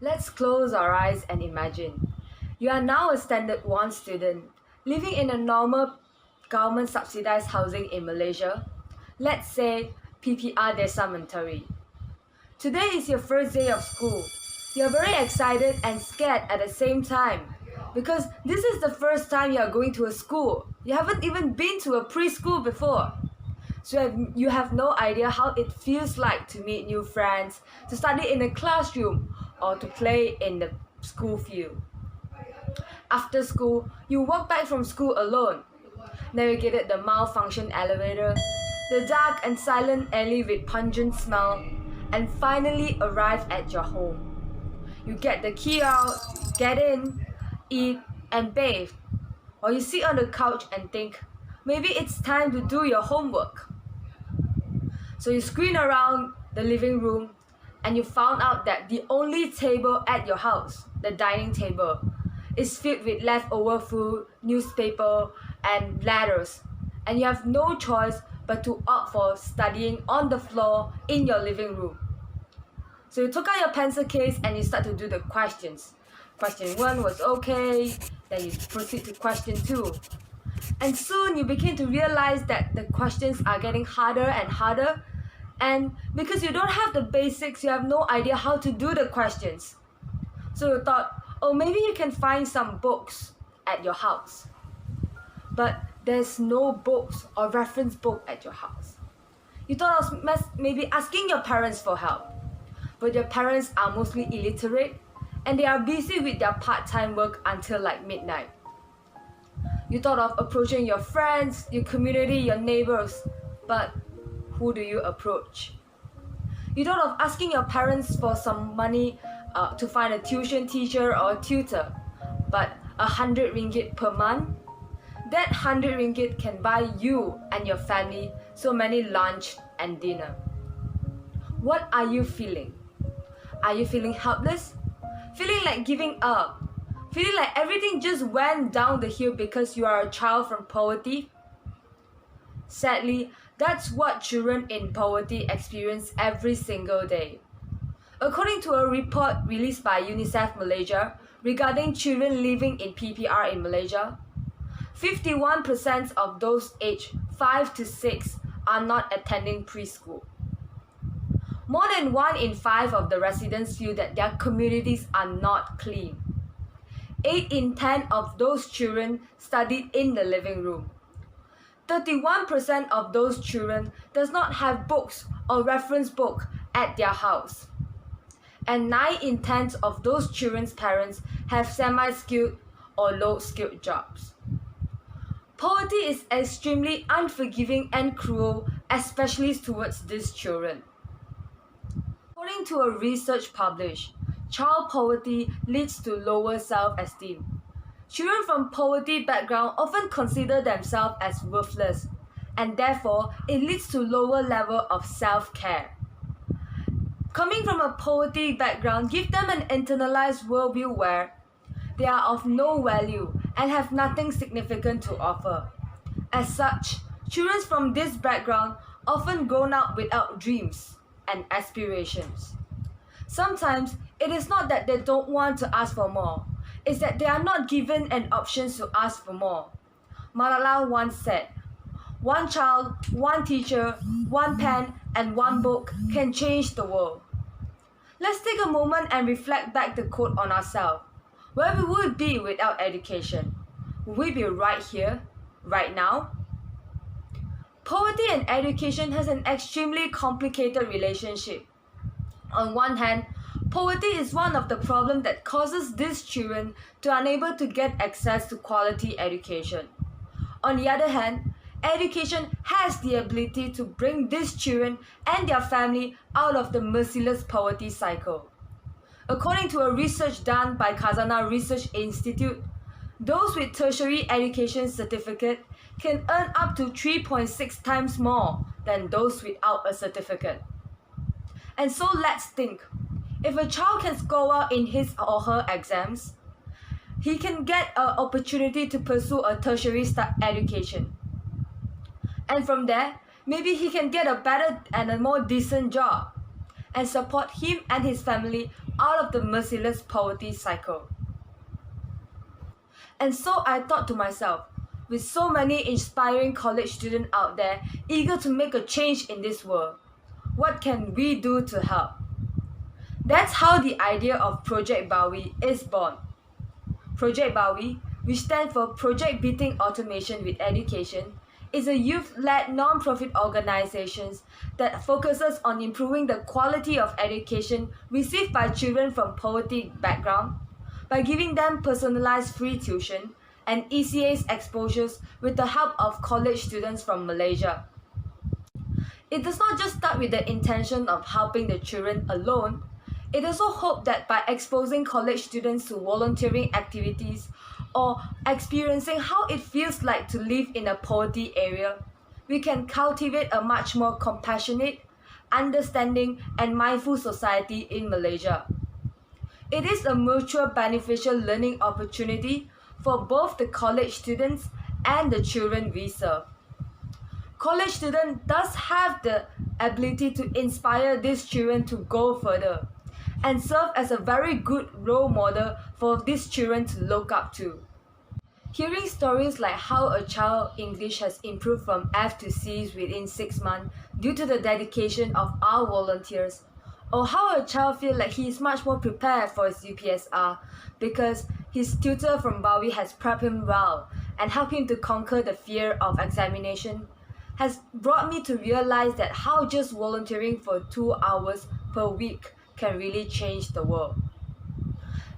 Let's close our eyes and imagine. You are now a standard 1 student, living in a normal government subsidized housing in Malaysia. Let's say PPR Desa Mentari. Today is your first day of school. You're very excited and scared at the same time because this is the first time you are going to a school. You haven't even been to a preschool before. So you have no idea how it feels like to meet new friends, to study in a classroom, or to play in the school field. After school, you walk back from school alone, navigated the malfunctioned elevator, the dark and silent alley with pungent smell, and finally arrive at your home. You get the key out, get in, eat, and bathe. Or you sit on the couch and think, maybe it's time to do your homework. So you screen around the living room and you found out that the only table at your house, the dining table, is filled with leftover food, newspaper, and ladders. And you have no choice but to opt for studying on the floor in your living room. So you took out your pencil case and you start to do the questions. Question 1 was okay, then you proceed to question 2. And soon you begin to realize that the questions are getting harder and harder, and because you don't have the basics, you have no idea how to do the questions. So you thought, oh, maybe you can find some books at your house. But there's no books or reference book at your house. You thought of maybe asking your parents for help, but your parents are mostly illiterate and they are busy with their part-time work until like midnight. You thought of approaching your friends, your community, your neighbors, but who do you approach? You thought of asking your parents for some money to find a tuition teacher or a tutor, but 100 ringgit per month? That 100 ringgit can buy you and your family so many lunch and dinner. What are you feeling? Are you feeling helpless? Feeling like giving up? Feeling like everything just went down the hill because you are a child from poverty? Sadly, that's what children in poverty experience every single day. According to a report released by UNICEF Malaysia regarding children living in PPR in Malaysia, 51% of those aged 5 to 6 are not attending preschool. More than 1 in 5 of the residents feel that their communities are not clean. 8 in 10 of those children studied in the living room. 31% of those children does not have books or reference book at their house. And 9 in 10 of those children's parents have semi-skilled or low-skilled jobs. Poverty is extremely unforgiving and cruel, especially towards these children. According to a research published, child poverty leads to lower self-esteem. Children from poverty background often consider themselves as worthless, and therefore it leads to lower level of self-care. Coming from a poverty background give them an internalized worldview where they are of no value and have nothing significant to offer. As such, children from this background often grow up without dreams and aspirations. Sometimes it is not that they don't want to ask for more, it's that they are not given an option to ask for more. Malala once said, "One child, one teacher, one pen, and one book can change the world." Let's take a moment and reflect back the quote on ourselves. Where would we be without education? Would we be right here, right now? Poverty and education has an extremely complicated relationship. On one hand, poverty is one of the problems that causes these children to unable to get access to quality education. On the other hand, education has the ability to bring these children and their family out of the merciless poverty cycle. According to a research done by Khazanah Research Institute, those with tertiary education certificate can earn up to 3.6 times more than those without a certificate. And so let's think, if a child can score well in his or her exams, he can get an opportunity to pursue a tertiary education. And from there, maybe he can get a better and a more decent job and support him and his family out of the merciless poverty cycle. And so I thought to myself, with so many inspiring college students out there eager to make a change in this world, what can we do to help? That's how the idea of Project Bowie is born. Project Bowie, which stands for Project Beating Automation with Education, is a youth-led non-profit organization that focuses on improving the quality of education received by children from poverty background by giving them personalized free tuition and ECA's exposures with the help of college students from Malaysia. It does not just start with the intention of helping the children alone. It also hopes that by exposing college students to volunteering activities or experiencing how it feels like to live in a poverty area, we can cultivate a much more compassionate, understanding, and mindful society in Malaysia. It is a mutual beneficial learning opportunity for both the college students and the children we serve. College students thus have the ability to inspire these children to go further and serve as a very good role model for these children to look up to. Hearing stories like how a child English has improved from F to C's within 6 months due to the dedication of our volunteers, or how a child feels like he is much more prepared for his UPSR because his tutor from Bowie has prepped him well and helped him to conquer the fear of examination, has brought me to realize that how just volunteering for 2 hours per week can really change the world.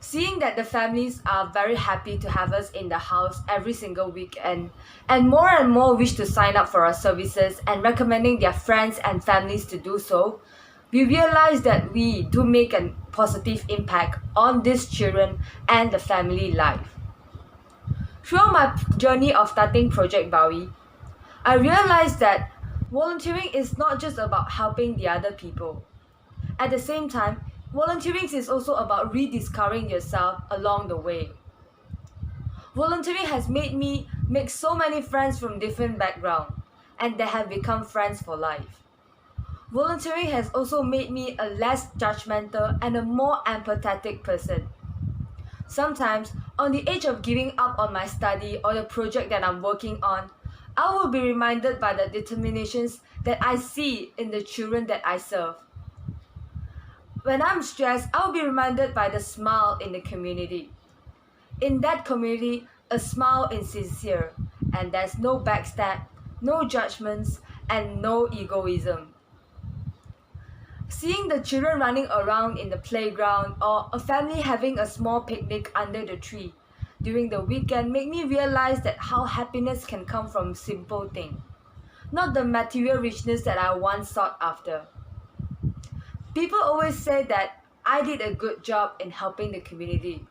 Seeing that the families are very happy to have us in the house every single weekend, and more wish to sign up for our services and recommending their friends and families to do so, we realize that we do make a positive impact on these children and the family life. Throughout my journey of starting Project Bowie, I realized that volunteering is not just about helping the other people. At the same time, volunteering is also about rediscovering yourself along the way. Volunteering has made me make so many friends from different backgrounds, and they have become friends for life. Volunteering has also made me a less judgmental and a more empathetic person. Sometimes, on the edge of giving up on my study or the project that I'm working on, I will be reminded by the determinations that I see in the children that I serve. When I'm stressed, I'll be reminded by the smile in the community. In that community, a smile is sincere, and there's no backstab, no judgments, and no egoism. Seeing the children running around in the playground or a family having a small picnic under the tree during the weekend make me realize that how happiness can come from simple things, not the material richness that I once sought after. People always say that I did a good job in helping the community,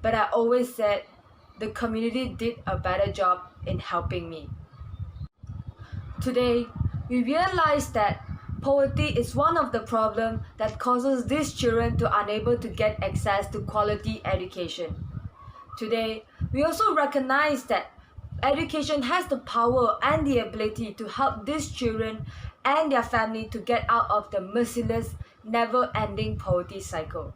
but I always said the community did a better job in helping me. Today, we realize that poverty is one of the problems that causes these children to unable to get access to quality education. Today, we also recognize that education has the power and the ability to help these children and their family to get out of the merciless, never-ending poverty cycle.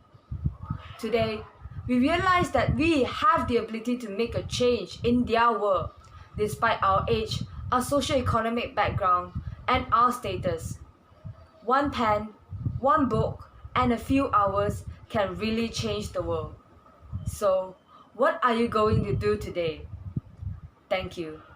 Today, we realize that we have the ability to make a change in their world, despite our age, our socio-economic background, and our status. One pen, one book, and a few hours can really change the world. So, what are you going to do today? Thank you.